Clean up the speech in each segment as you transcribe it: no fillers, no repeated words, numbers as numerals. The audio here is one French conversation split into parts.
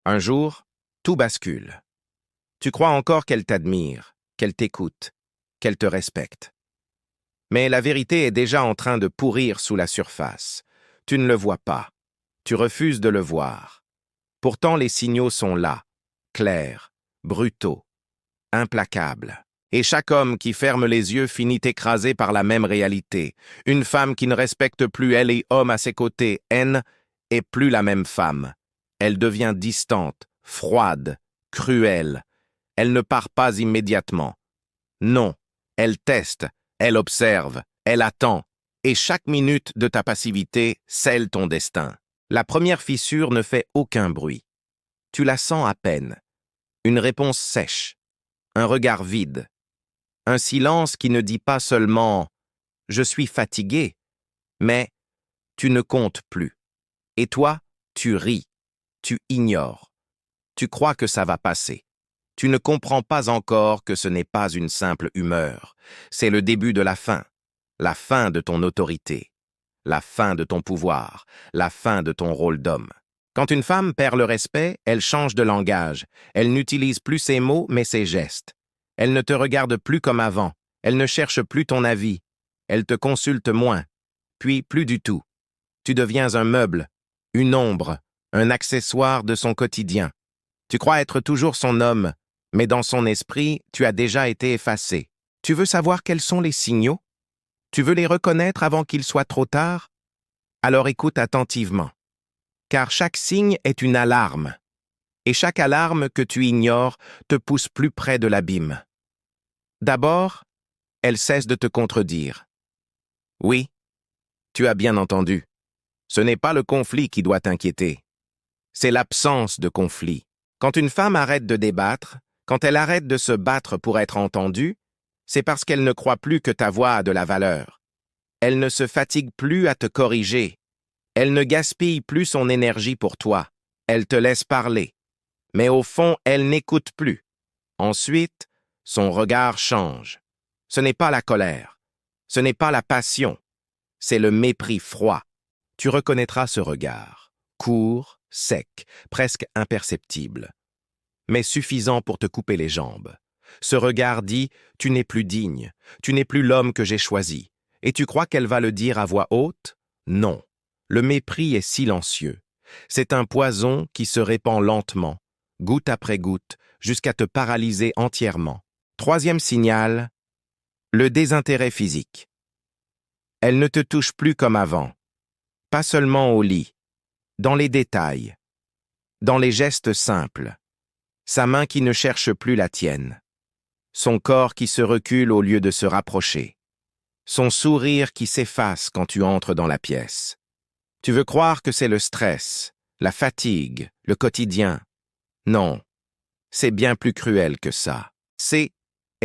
Un jour, tout bascule. Tu crois encore qu'elle t'admire, qu'elle t'écoute, qu'elle te respecte. Mais la vérité est déjà en train de pourrir sous la surface. Tu ne le vois pas. Tu refuses de le voir. Pourtant, les signaux sont là, clairs, brutaux, implacables. Et chaque homme qui ferme les yeux finit écrasé par la même réalité. Une femme qui ne respecte plus elle et homme à ses côtés, est plus la même femme. Elle devient distante, froide, cruelle. Elle ne part pas immédiatement. Non, elle teste, elle observe, elle attend. Et chaque minute de ta passivité scelle ton destin. La première fissure ne fait aucun bruit. Tu la sens à peine. Une réponse sèche, un regard vide, un silence qui ne dit pas seulement « je suis fatigué », mais « tu ne comptes plus ». Et toi, tu ris, tu ignores, tu crois que ça va passer. Tu ne comprends pas encore que ce n'est pas une simple humeur. C'est le début de la fin de ton autorité, la fin de ton pouvoir, la fin de ton rôle d'homme. Quand une femme perd le respect, elle change de langage. Elle n'utilise plus ses mots, mais ses gestes. Elle ne te regarde plus comme avant. Elle ne cherche plus ton avis. Elle te consulte moins, puis plus du tout. Tu deviens un meuble, une ombre, un accessoire de son quotidien. Tu crois être toujours son homme, mais dans son esprit, tu as déjà été effacé. Tu veux savoir quels sont les signaux? Tu veux les reconnaître avant qu'il soit trop tard? Alors écoute attentivement. Car chaque signe est une alarme. Et chaque alarme que tu ignores te pousse plus près de l'abîme. D'abord, elle cesse de te contredire. Oui, tu as bien entendu. Ce n'est pas le conflit qui doit t'inquiéter. C'est l'absence de conflit. Quand une femme arrête de débattre, quand elle arrête de se battre pour être entendue, c'est parce qu'elle ne croit plus que ta voix a de la valeur. Elle ne se fatigue plus à te corriger. Elle ne gaspille plus son énergie pour toi. Elle te laisse parler. Mais au fond, elle n'écoute plus. Ensuite, son regard change. Ce n'est pas la colère. Ce n'est pas la passion. C'est le mépris froid. Tu reconnaîtras ce regard. Court, sec, presque imperceptible. Mais suffisant pour te couper les jambes. Ce regard dit « Tu n'es plus digne. Tu n'es plus l'homme que j'ai choisi. » Et tu crois qu'elle va le dire à voix haute? Non. Le mépris est silencieux. C'est un poison qui se répand lentement, goutte après goutte, jusqu'à te paralyser entièrement. Troisième signal, le désintérêt physique. Elle ne te touche plus comme avant. Pas seulement au lit, dans les détails, dans les gestes simples. Sa main qui ne cherche plus la tienne. Son corps qui se recule au lieu de se rapprocher. Son sourire qui s'efface quand tu entres dans la pièce. Tu veux croire que c'est le stress, la fatigue, le quotidien. Non, c'est bien plus cruel que ça. C'est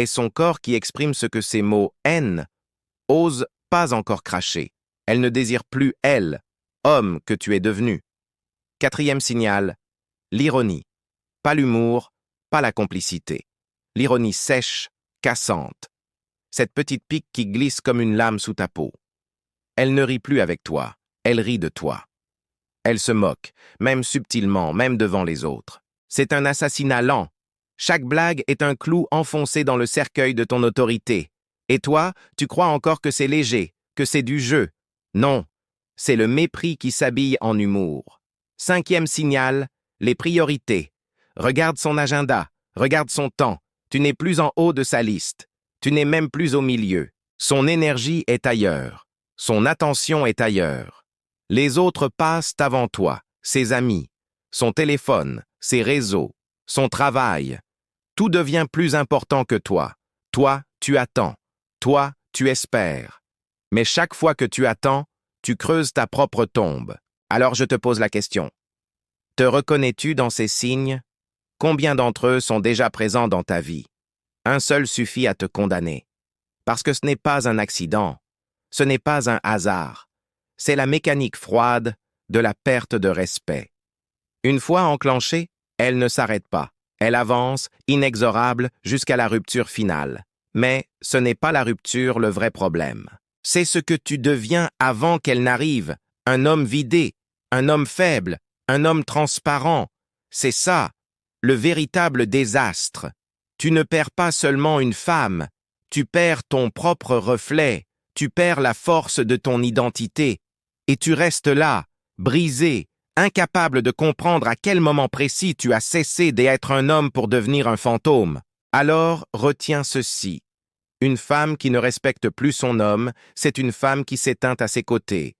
son corps qui exprime ce que ces mots « haine » osent pas encore cracher. Elle ne désire plus elle, homme que tu es devenu. Quatrième signal, l'ironie. Pas l'humour, pas la complicité. L'ironie sèche, cassante. Cette petite pique qui glisse comme une lame sous ta peau. Elle ne rit plus avec toi, elle rit de toi. Elle se moque, même subtilement, même devant les autres. C'est un assassinat lent. Chaque blague est un clou enfoncé dans le cercueil de ton autorité. Et toi, tu crois encore que c'est léger, que c'est du jeu. Non, c'est le mépris qui s'habille en humour. Cinquième signal, les priorités. Regarde son agenda, regarde son temps. Tu n'es plus en haut de sa liste. Tu n'es même plus au milieu. Son énergie est ailleurs. Son attention est ailleurs. Les autres passent avant toi, ses amis, son téléphone, ses réseaux, son travail. Tout devient plus important que toi. Toi, tu attends. Toi, tu espères. Mais chaque fois que tu attends, tu creuses ta propre tombe. Alors je te pose la question. Te reconnais-tu dans ces signes? Combien d'entre eux sont déjà présents dans ta vie? Un seul suffit à te condamner. Parce que ce n'est pas un accident. Ce n'est pas un hasard. C'est la mécanique froide de la perte de respect. Une fois enclenchée, elle ne s'arrête pas. Elle avance, inexorable, jusqu'à la rupture finale. Mais ce n'est pas la rupture le vrai problème. C'est ce que tu deviens avant qu'elle n'arrive. Un homme vidé, un homme faible, un homme transparent. C'est ça, le véritable désastre. Tu ne perds pas seulement une femme, tu perds ton propre reflet, tu perds la force de ton identité, et tu restes là, brisé, incapable de comprendre à quel moment précis tu as cessé d'être un homme pour devenir un fantôme. Alors, retiens ceci. Une femme qui ne respecte plus son homme, c'est une femme qui s'éteint à ses côtés.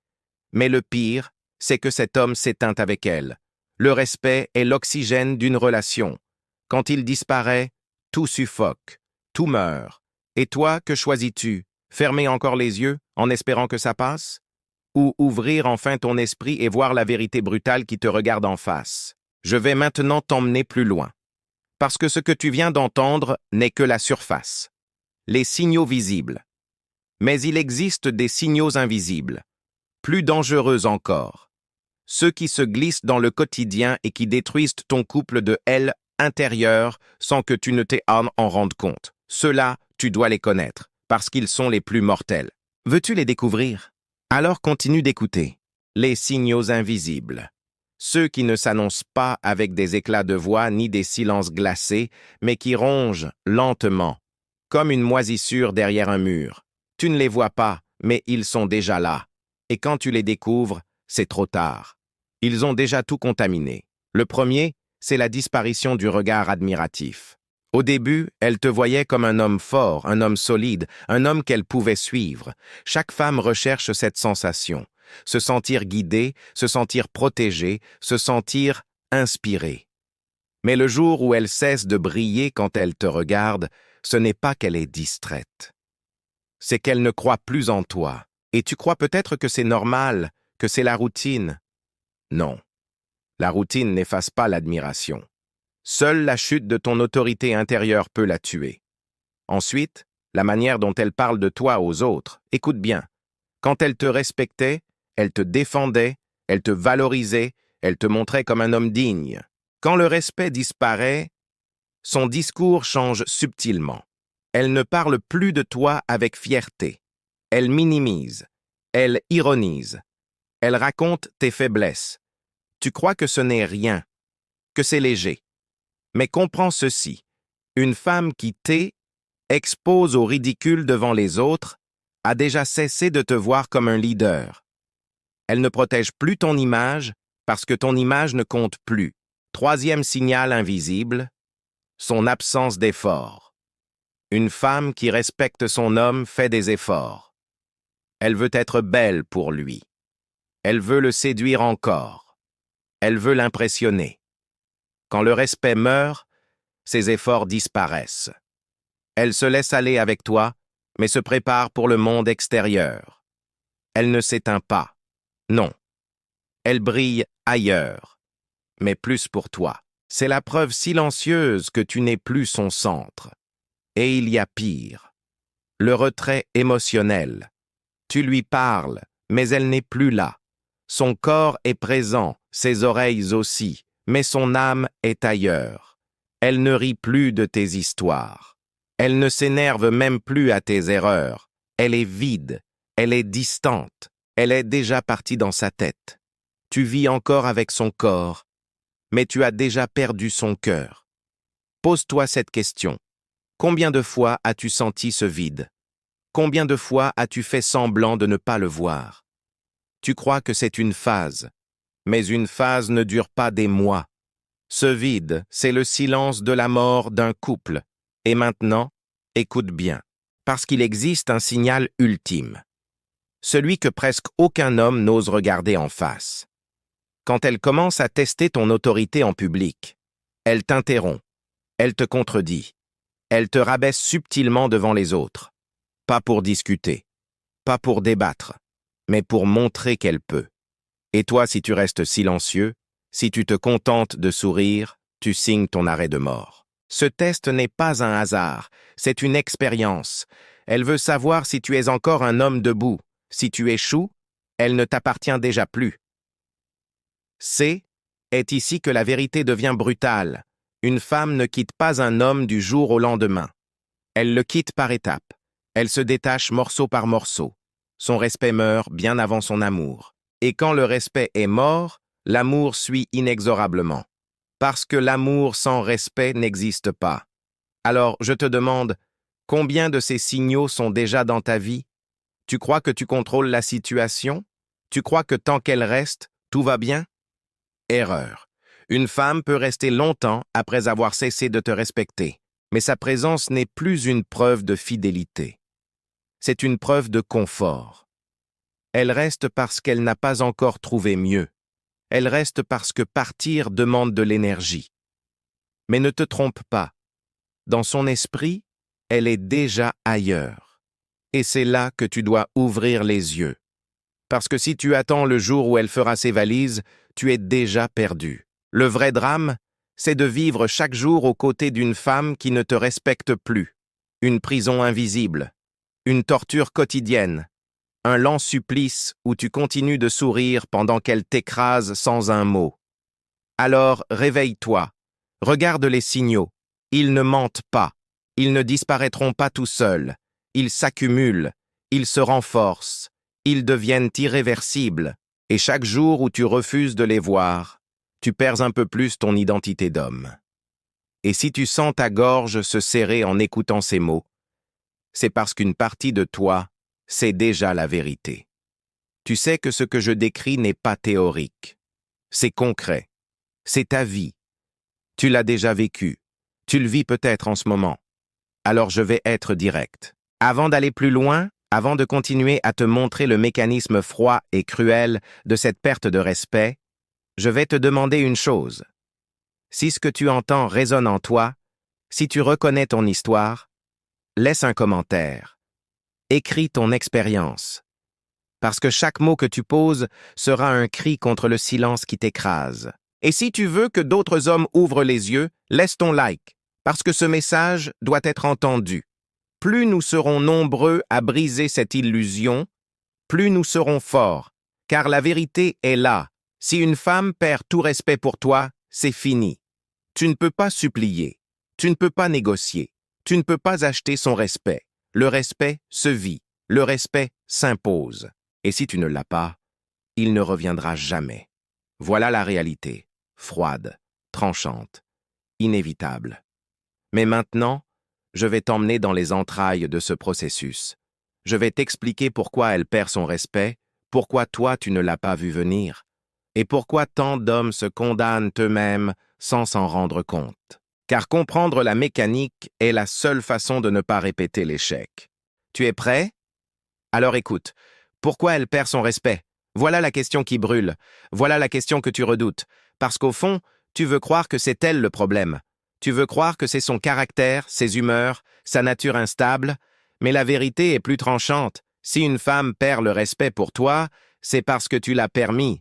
Mais le pire, c'est que cet homme s'éteint avec elle. Le respect est l'oxygène d'une relation. Quand il disparaît, tout suffoque, tout meurt. Et toi, que choisis-tu? Fermer encore les yeux, en espérant que ça passe? Ou ouvrir enfin ton esprit et voir la vérité brutale qui te regarde en face? Je vais maintenant t'emmener plus loin. Parce que ce que tu viens d'entendre n'est que la surface. Les signaux visibles. Mais il existe des signaux invisibles, plus dangereux encore. Ceux qui se glissent dans le quotidien et qui détruisent ton couple de L intérieur sans que tu ne t'en en rendes compte. Ceux-là, tu dois les connaître, parce qu'ils sont les plus mortels. Veux-tu les découvrir? Alors continue d'écouter. Les signaux invisibles. Ceux qui ne s'annoncent pas avec des éclats de voix ni des silences glacés, mais qui rongent lentement, comme une moisissure derrière un mur. Tu ne les vois pas, mais ils sont déjà là. Et quand tu les découvres, c'est trop tard. Ils ont déjà tout contaminé. Le premier, c'est la disparition du regard admiratif. Au début, elle te voyait comme un homme fort, un homme solide, un homme qu'elle pouvait suivre. Chaque femme recherche cette sensation. Se sentir guidée, se sentir protégée, se sentir inspirée. Mais le jour où elle cesse de briller quand elle te regarde, ce n'est pas qu'elle est distraite. C'est qu'elle ne croit plus en toi. Et tu crois peut-être que c'est normal, que c'est la routine. Non. La routine n'efface pas l'admiration. Seule la chute de ton autorité intérieure peut la tuer. Ensuite, la manière dont elle parle de toi aux autres. Écoute bien. Quand elle te respectait, elle te défendait, elle te valorisait, elle te montrait comme un homme digne. Quand le respect disparaît, son discours change subtilement. Elle ne parle plus de toi avec fierté. Elle minimise. Elle ironise. Elle raconte tes faiblesses. Tu crois que ce n'est rien, que c'est léger. Mais comprends ceci. Une femme qui expose au ridicule devant les autres a déjà cessé de te voir comme un leader. Elle ne protège plus ton image parce que ton image ne compte plus. Troisième signal invisible, son absence d'effort. Une femme qui respecte son homme fait des efforts. Elle veut être belle pour lui. Elle veut le séduire encore. Elle veut l'impressionner. Quand le respect meurt, ses efforts disparaissent. Elle se laisse aller avec toi, mais se prépare pour le monde extérieur. Elle ne s'éteint pas. Non. Elle brille ailleurs, mais plus pour toi. C'est la preuve silencieuse que tu n'es plus son centre. Et il y a pire. Le retrait émotionnel. Tu lui parles, mais elle n'est plus là. Son corps est présent, ses oreilles aussi, mais son âme est ailleurs. Elle ne rit plus de tes histoires. Elle ne s'énerve même plus à tes erreurs. Elle est vide, elle est distante, elle est déjà partie dans sa tête. Tu vis encore avec son corps, mais tu as déjà perdu son cœur. Pose-toi cette question. Combien de fois as-tu senti ce vide? Combien de fois as-tu fait semblant de ne pas le voir? Tu crois que c'est une phase, mais une phase ne dure pas des mois. Ce vide, c'est le silence de la mort d'un couple. Et maintenant, écoute bien, parce qu'il existe un signal ultime. Celui que presque aucun homme n'ose regarder en face. Quand elle commence à tester ton autorité en public, elle t'interrompt, elle te contredit, elle te rabaisse subtilement devant les autres. Pas pour discuter, pas pour débattre, mais pour montrer qu'elle peut. Et toi, si tu restes silencieux, si tu te contentes de sourire, tu signes ton arrêt de mort. Ce test n'est pas un hasard, c'est une expérience. Elle veut savoir si tu es encore un homme debout. Si tu échoues, elle ne t'appartient déjà plus. Est ici que la vérité devient brutale. Une femme ne quitte pas un homme du jour au lendemain. Elle le quitte par étapes. Elle se détache morceau par morceau. Son respect meurt bien avant son amour. Et quand le respect est mort, l'amour suit inexorablement. Parce que l'amour sans respect n'existe pas. Alors, je te demande, combien de ces signaux sont déjà dans ta vie? Tu crois que tu contrôles la situation? Tu crois que tant qu'elle reste, tout va bien? Erreur. Une femme peut rester longtemps après avoir cessé de te respecter, mais sa présence n'est plus une preuve de fidélité. C'est une preuve de confort. Elle reste parce qu'elle n'a pas encore trouvé mieux. Elle reste parce que partir demande de l'énergie. Mais ne te trompe pas. Dans son esprit, elle est déjà ailleurs. Et c'est là que tu dois ouvrir les yeux. Parce que si tu attends le jour où elle fera ses valises, tu es déjà perdu. Le vrai drame, c'est de vivre chaque jour aux côtés d'une femme qui ne te respecte plus. Une prison invisible, une torture quotidienne, un lent supplice où tu continues de sourire pendant qu'elle t'écrase sans un mot. Alors réveille-toi, regarde les signaux. Ils ne mentent pas, ils ne disparaîtront pas tout seuls, ils s'accumulent, ils se renforcent, ils deviennent irréversibles, et chaque jour où tu refuses de les voir, tu perds un peu plus ton identité d'homme. Et si tu sens ta gorge se serrer en écoutant ces mots, c'est parce qu'une partie de toi sait déjà la vérité. Tu sais que ce que je décris n'est pas théorique, c'est concret, c'est ta vie. Tu l'as déjà vécu, tu le vis peut-être en ce moment. Alors je vais être direct. Avant d'aller plus loin, avant de continuer à te montrer le mécanisme froid et cruel de cette perte de respect, je vais te demander une chose. Si ce que tu entends résonne en toi, si tu reconnais ton histoire, laisse un commentaire. Écris ton expérience. Parce que chaque mot que tu poses sera un cri contre le silence qui t'écrase. Et si tu veux que d'autres hommes ouvrent les yeux, laisse ton like, parce que ce message doit être entendu. Plus nous serons nombreux à briser cette illusion, plus nous serons forts, car la vérité est là. Si une femme perd tout respect pour toi, c'est fini. Tu ne peux pas supplier, tu ne peux pas négocier, tu ne peux pas acheter son respect. Le respect se vit, le respect s'impose. Et si tu ne l'as pas, il ne reviendra jamais. Voilà la réalité, froide, tranchante, inévitable. Mais maintenant, je vais t'emmener dans les entrailles de ce processus. Je vais t'expliquer pourquoi elle perd son respect, pourquoi toi tu ne l'as pas vu venir, et pourquoi tant d'hommes se condamnent eux-mêmes sans s'en rendre compte. Car comprendre la mécanique est la seule façon de ne pas répéter l'échec. Tu es prêt? Alors écoute, pourquoi elle perd son respect? Voilà la question qui brûle, voilà la question que tu redoutes, parce qu'au fond, tu veux croire que c'est elle le problème. Tu veux croire que c'est son caractère, ses humeurs, sa nature instable, mais la vérité est plus tranchante. Si une femme perd le respect pour toi, c'est parce que tu l'as permis.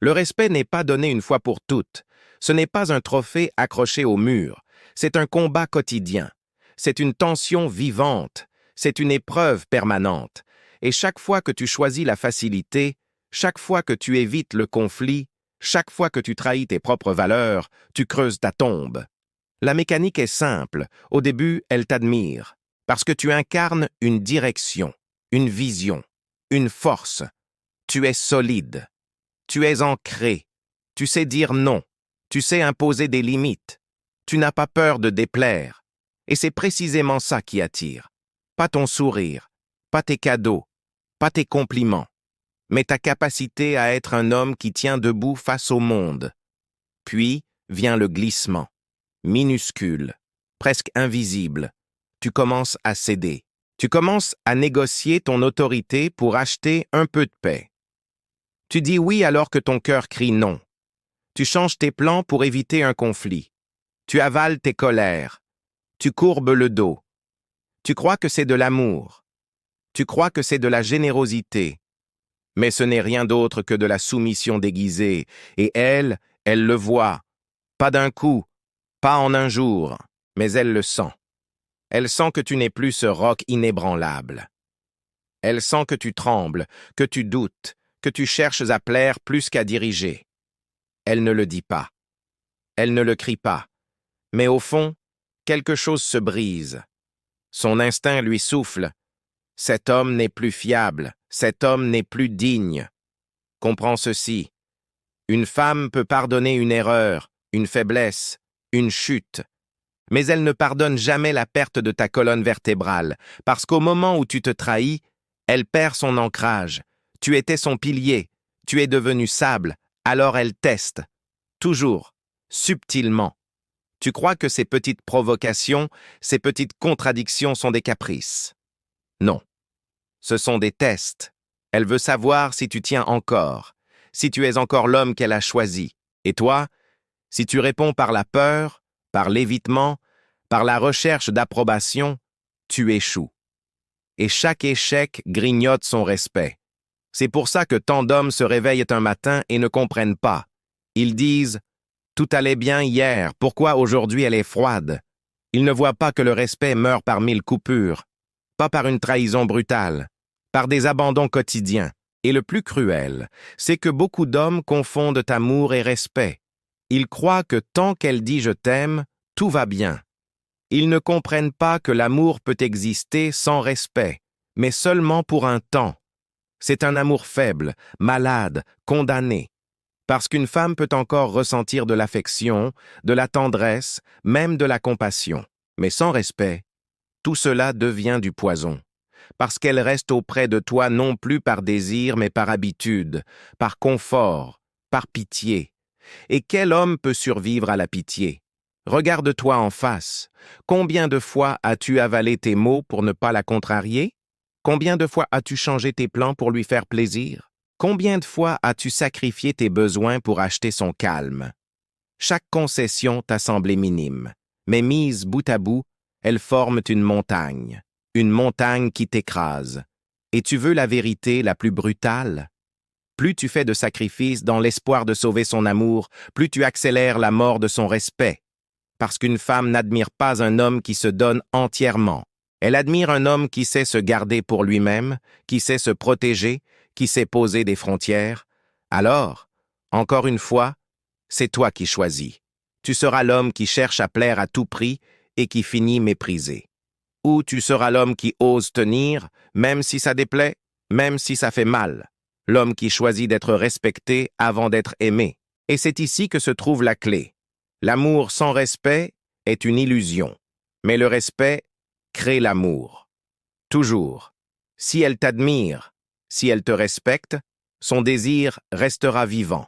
Le respect n'est pas donné une fois pour toutes. Ce n'est pas un trophée accroché au mur. C'est un combat quotidien. C'est une tension vivante. C'est une épreuve permanente. Et chaque fois que tu choisis la facilité, chaque fois que tu évites le conflit, chaque fois que tu trahis tes propres valeurs, tu creuses ta tombe. La mécanique est simple. Au début, elle t'admire, parce que tu incarnes une direction, une vision, une force. Tu es solide. Tu es ancré. Tu sais dire non. Tu sais imposer des limites. Tu n'as pas peur de déplaire. Et c'est précisément ça qui attire. Pas ton sourire, pas tes cadeaux, pas tes compliments, mais ta capacité à être un homme qui tient debout face au monde. Puis vient le glissement. Minuscule, presque invisible. Tu commences à céder. Tu commences à négocier ton autorité pour acheter un peu de paix. Tu dis oui alors que ton cœur crie non. Tu changes tes plans pour éviter un conflit. Tu avales tes colères. Tu courbes le dos. Tu crois que c'est de l'amour. Tu crois que c'est de la générosité. Mais ce n'est rien d'autre que de la soumission déguisée. Et elle le voit. Pas d'un coup, pas en un jour, mais elle le sent. Elle sent que tu n'es plus ce roc inébranlable. Elle sent que tu trembles, que tu doutes, que tu cherches à plaire plus qu'à diriger. Elle ne le dit pas. Elle ne le crie pas. Mais au fond, quelque chose se brise. Son instinct lui souffle. Cet homme n'est plus fiable, cet homme n'est plus digne. Comprends ceci. Une femme peut pardonner une erreur, une faiblesse, une chute. Mais elle ne pardonne jamais la perte de ta colonne vertébrale, parce qu'au moment où tu te trahis, elle perd son ancrage. Tu étais son pilier, tu es devenu sable, alors elle teste. Toujours, subtilement. Tu crois que ces petites provocations, ces petites contradictions sont des caprices. Non. Ce sont des tests. Elle veut savoir si tu tiens encore, si tu es encore l'homme qu'elle a choisi. Et toi, si tu réponds par la peur, par l'évitement, par la recherche d'approbation, tu échoues. Et chaque échec grignote son respect. C'est pour ça que tant d'hommes se réveillent un matin et ne comprennent pas. Ils disent « Tout allait bien hier, pourquoi aujourd'hui elle est froide ?» Ils ne voient pas que le respect meurt par 1000 coupures, pas par une trahison brutale, par des abandons quotidiens. Et le plus cruel, c'est que beaucoup d'hommes confondent amour et respect. Ils croient que tant qu'elle dit « je t'aime », tout va bien. Ils ne comprennent pas que l'amour peut exister sans respect, mais seulement pour un temps. C'est un amour faible, malade, condamné. Parce qu'une femme peut encore ressentir de l'affection, de la tendresse, même de la compassion. Mais sans respect, tout cela devient du poison. Parce qu'elle reste auprès de toi non plus par désir, mais par habitude, par confort, par pitié. Et quel homme peut survivre à la pitié? Regarde-toi en face. Combien de fois as-tu avalé tes mots pour ne pas la contrarier? Combien de fois as-tu changé tes plans pour lui faire plaisir? Combien de fois as-tu sacrifié tes besoins pour acheter son calme? Chaque concession t'a semblé minime, mais mise bout à bout, elles forment une montagne qui t'écrase. Et tu veux la vérité la plus brutale? Plus tu fais de sacrifices dans l'espoir de sauver son amour, plus tu accélères la mort de son respect. Parce qu'une femme n'admire pas un homme qui se donne entièrement. Elle admire un homme qui sait se garder pour lui-même, qui sait se protéger, qui sait poser des frontières. Alors, encore une fois, c'est toi qui choisis. Tu seras l'homme qui cherche à plaire à tout prix et qui finit méprisé. Ou tu seras l'homme qui ose tenir, même si ça déplaît, même si ça fait mal. L'homme qui choisit d'être respecté avant d'être aimé. Et c'est ici que se trouve la clé. L'amour sans respect est une illusion, mais le respect crée l'amour. Toujours. Si elle t'admire, si elle te respecte, son désir restera vivant.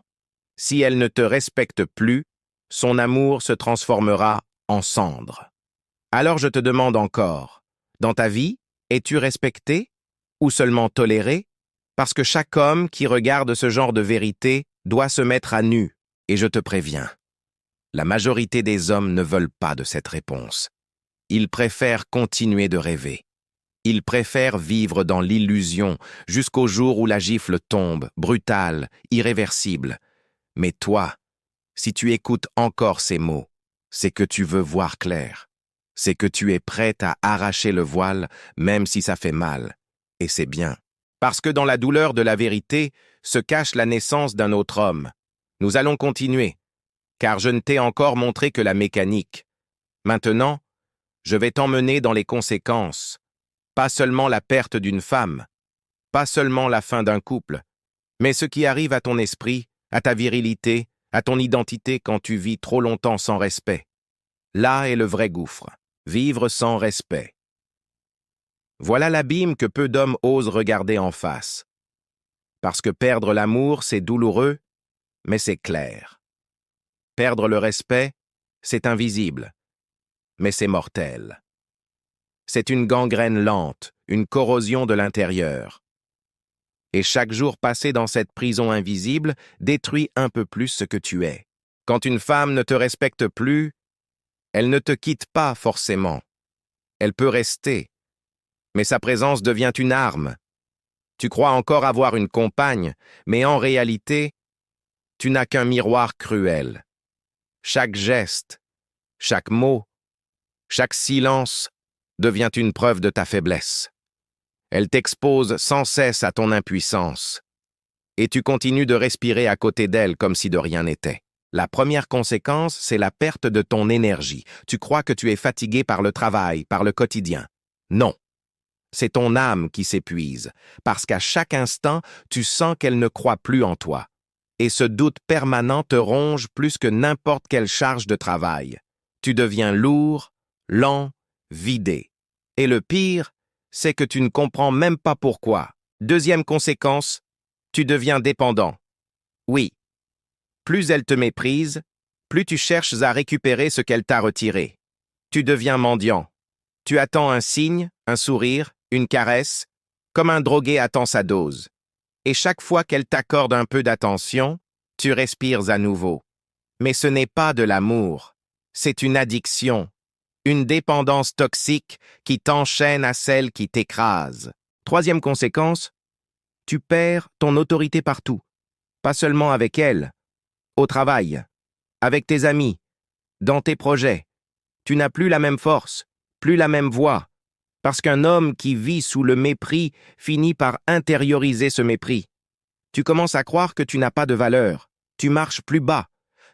Si elle ne te respecte plus, son amour se transformera en cendre. Alors je te demande encore, dans ta vie, es-tu respecté ou seulement toléré? Parce que chaque homme qui regarde ce genre de vérité doit se mettre à nu, et je te préviens. La majorité des hommes ne veulent pas de cette réponse. Ils préfèrent continuer de rêver. Ils préfèrent vivre dans l'illusion jusqu'au jour où la gifle tombe, brutale, irréversible. Mais toi, si tu écoutes encore ces mots, c'est que tu veux voir clair. C'est que tu es prête à arracher le voile, même si ça fait mal. Et c'est bien. Parce que dans la douleur de la vérité se cache la naissance d'un autre homme. Nous allons continuer, car je ne t'ai encore montré que la mécanique. Maintenant, je vais t'emmener dans les conséquences. Pas seulement la perte d'une femme, pas seulement la fin d'un couple, mais ce qui arrive à ton esprit, à ta virilité, à ton identité quand tu vis trop longtemps sans respect. Là est le vrai gouffre, vivre sans respect. Voilà l'abîme que peu d'hommes osent regarder en face. Parce que perdre l'amour, c'est douloureux, mais c'est clair. Perdre le respect, c'est invisible, mais c'est mortel. C'est une gangrène lente, une corrosion de l'intérieur. Et chaque jour passé dans cette prison invisible détruit un peu plus ce que tu es. Quand une femme ne te respecte plus, elle ne te quitte pas forcément. Elle peut rester, mais sa présence devient une arme. Tu crois encore avoir une compagne, mais en réalité, tu n'as qu'un miroir cruel. Chaque geste, chaque mot, chaque silence devient une preuve de ta faiblesse. Elle t'expose sans cesse à ton impuissance. Et tu continues de respirer à côté d'elle comme si de rien n'était. La première conséquence, c'est la perte de ton énergie. Tu crois que tu es fatigué par le travail, par le quotidien. Non. C'est ton âme qui s'épuise, parce qu'à chaque instant, tu sens qu'elle ne croit plus en toi. Et ce doute permanent te ronge plus que n'importe quelle charge de travail. Tu deviens lourd, lent, vidé. Et le pire, c'est que tu ne comprends même pas pourquoi. Deuxième conséquence, tu deviens dépendant. Oui, plus elle te méprise, plus tu cherches à récupérer ce qu'elle t'a retiré. Tu deviens mendiant. Tu attends un signe, un sourire, une caresse, comme un drogué attend sa dose. Et chaque fois qu'elle t'accorde un peu d'attention, tu respires à nouveau. Mais ce n'est pas de l'amour, c'est une addiction, une dépendance toxique qui t'enchaîne à celle qui t'écrase. Troisième conséquence, tu perds ton autorité partout, pas seulement avec elle, au travail, avec tes amis, dans tes projets. Tu n'as plus la même force, plus la même voix, parce qu'un homme qui vit sous le mépris finit par intérioriser ce mépris. Tu commences à croire que tu n'as pas de valeur, tu marches plus bas,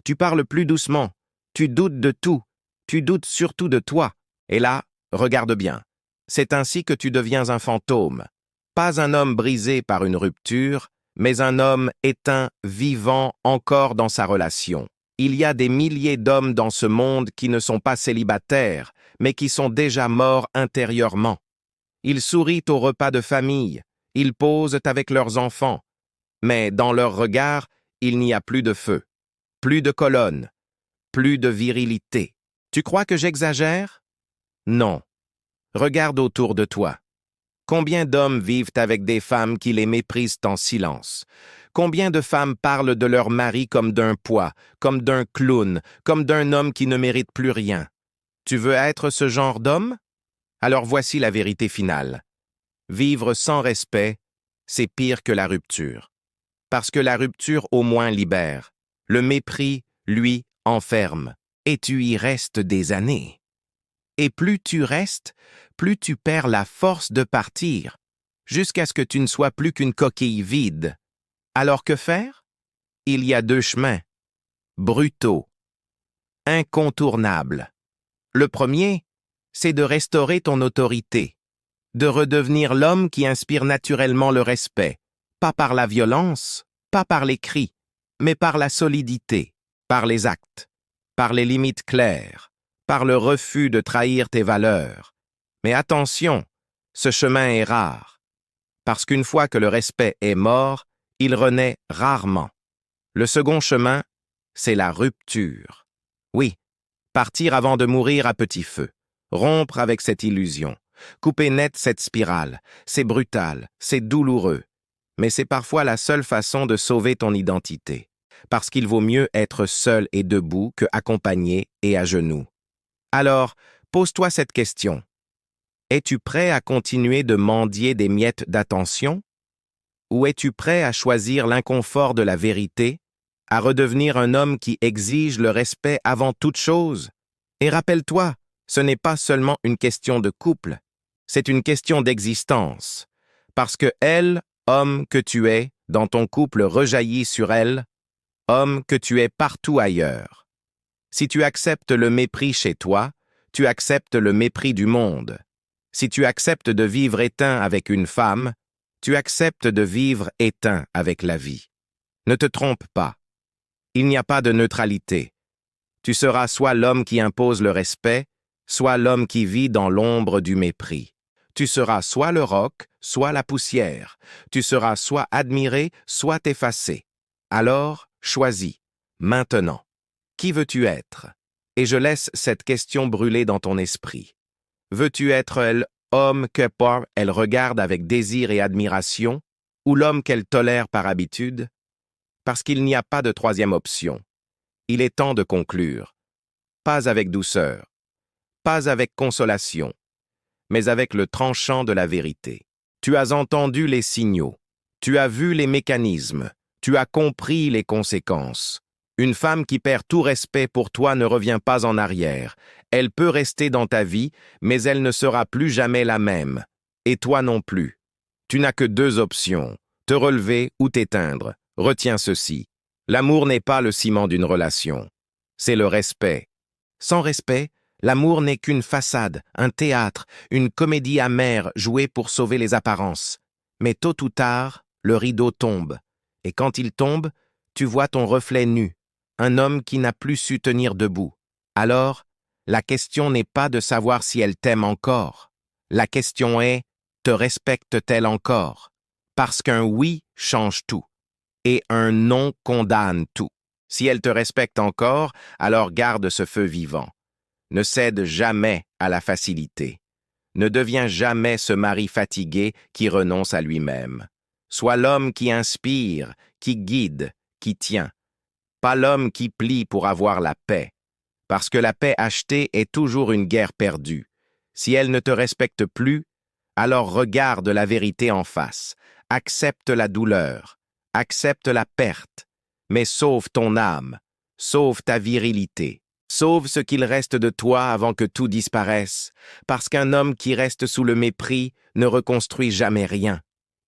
tu parles plus doucement, tu doutes de tout, tu doutes surtout de toi. Et là, regarde bien, c'est ainsi que tu deviens un fantôme. Pas un homme brisé par une rupture, mais un homme éteint, vivant encore dans sa relation. Il y a des milliers d'hommes dans ce monde qui ne sont pas célibataires, mais qui sont déjà morts intérieurement. Ils sourient au repas de famille, ils posent avec leurs enfants, mais dans leur regard, il n'y a plus de feu, plus de colonne, plus de virilité. Tu crois que j'exagère? Non. Regarde autour de toi. Combien d'hommes vivent avec des femmes qui les méprisent en silence? Combien de femmes parlent de leur mari comme d'un poids, comme d'un clown, comme d'un homme qui ne mérite plus rien? Tu veux être ce genre d'homme? Alors voici la vérité finale. Vivre sans respect, c'est pire que la rupture. Parce que la rupture au moins libère. Le mépris, lui, enferme. Et tu y restes des années. Et plus tu restes, plus tu perds la force de partir, jusqu'à ce que tu ne sois plus qu'une coquille vide. Alors que faire? Il y a deux chemins, brutaux, incontournables. Le premier, c'est de restaurer ton autorité, de redevenir l'homme qui inspire naturellement le respect, pas par la violence, pas par les cris, mais par la solidité, par les actes, par les limites claires, par le refus de trahir tes valeurs. Mais attention, ce chemin est rare, parce qu'une fois que le respect est mort, il renaît rarement. Le second chemin, c'est la rupture. Oui, partir avant de mourir à petit feu, rompre avec cette illusion, couper net cette spirale. C'est brutal, c'est douloureux, mais c'est parfois la seule façon de sauver ton identité, parce qu'il vaut mieux être seul et debout que accompagné et à genoux. Alors, pose-toi cette question. Es-tu prêt à continuer de mendier des miettes d'attention? Ou es-tu prêt à choisir l'inconfort de la vérité, à redevenir un homme qui exige le respect avant toute chose? Et rappelle-toi, ce n'est pas seulement une question de couple, c'est une question d'existence. Parce que elle, homme que tu es, dans ton couple rejaillit sur elle, homme que tu es partout ailleurs. Si tu acceptes le mépris chez toi, tu acceptes le mépris du monde. Si tu acceptes de vivre éteint avec une femme, tu acceptes de vivre éteint avec la vie. Ne te trompe pas. Il n'y a pas de neutralité. Tu seras soit l'homme qui impose le respect, soit l'homme qui vit dans l'ombre du mépris. Tu seras soit le roc, soit la poussière. Tu seras soit admiré, soit effacé. Alors, choisis, maintenant. Qui veux-tu être? Et je laisse cette question brûler dans ton esprit. Veux-tu être l'homme que elle regarde avec désir et admiration, ou l'homme qu'elle tolère par habitude? Parce qu'il n'y a pas de troisième option. Il est temps de conclure. Pas avec douceur, pas avec consolation, mais avec le tranchant de la vérité. Tu as entendu les signaux, tu as vu les mécanismes, tu as compris les conséquences. Une femme qui perd tout respect pour toi ne revient pas en arrière. Elle peut rester dans ta vie, mais elle ne sera plus jamais la même. Et toi non plus. Tu n'as que deux options, te relever ou t'éteindre. Retiens ceci. L'amour n'est pas le ciment d'une relation. C'est le respect. Sans respect, l'amour n'est qu'une façade, un théâtre, une comédie amère jouée pour sauver les apparences. Mais tôt ou tard, le rideau tombe. Et quand il tombe, Tu vois ton reflet nu, un homme qui n'a plus su tenir debout. Alors, la question n'est pas de savoir si elle t'aime encore. La question est, te respecte-t-elle encore? Parce qu'un oui change tout, et un non condamne tout. Si elle te respecte encore, alors garde ce feu vivant. Ne cède jamais à la facilité. Ne deviens jamais ce mari fatigué qui renonce à lui-même. Sois l'homme qui inspire, qui guide, qui tient. Pas l'homme qui plie pour avoir la paix. Parce que la paix achetée est toujours une guerre perdue. Si elle ne te respecte plus, alors regarde la vérité en face. Accepte la douleur. Accepte la perte. Mais sauve ton âme. Sauve ta virilité. Sauve ce qu'il reste de toi avant que tout disparaisse, parce qu'un homme qui reste sous le mépris ne reconstruit jamais rien.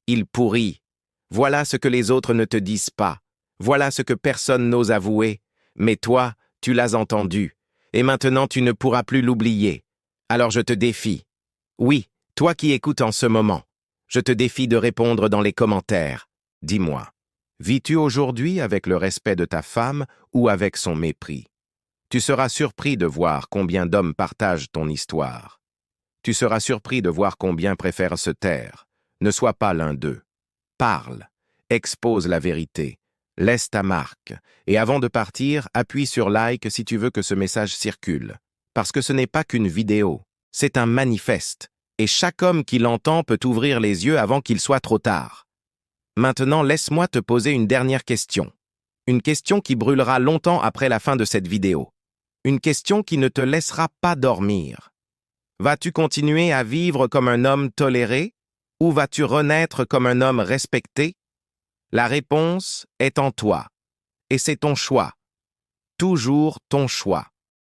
Il pourrit. Voilà ce que les autres ne te disent pas. Voilà ce que personne n'ose avouer. Mais toi, tu l'as entendu. Et maintenant tu ne pourras plus l'oublier. Alors je te défie. Oui, toi qui écoutes en ce moment, je te défie de répondre dans les commentaires. Dis-moi, vis-tu aujourd'hui avec le respect de ta femme ou avec son mépris? Tu seras surpris de voir combien d'hommes partagent ton histoire. Tu seras surpris de voir combien préfèrent se taire. Ne sois pas l'un d'eux. Parle, expose la vérité, laisse ta marque, et avant de partir, appuie sur like si tu veux que ce message circule. Parce que ce n'est pas qu'une vidéo, c'est un manifeste, et chaque homme qui l'entend peut ouvrir les yeux avant qu'il soit trop tard. Maintenant, laisse-moi te poser une dernière question. Une question qui brûlera longtemps après la fin de cette vidéo. Une question qui ne te laissera pas dormir. Vas-tu continuer à vivre comme un homme toléré ou vas-tu renaître comme un homme respecté? La réponse est en toi. Et c'est ton choix. Toujours ton choix.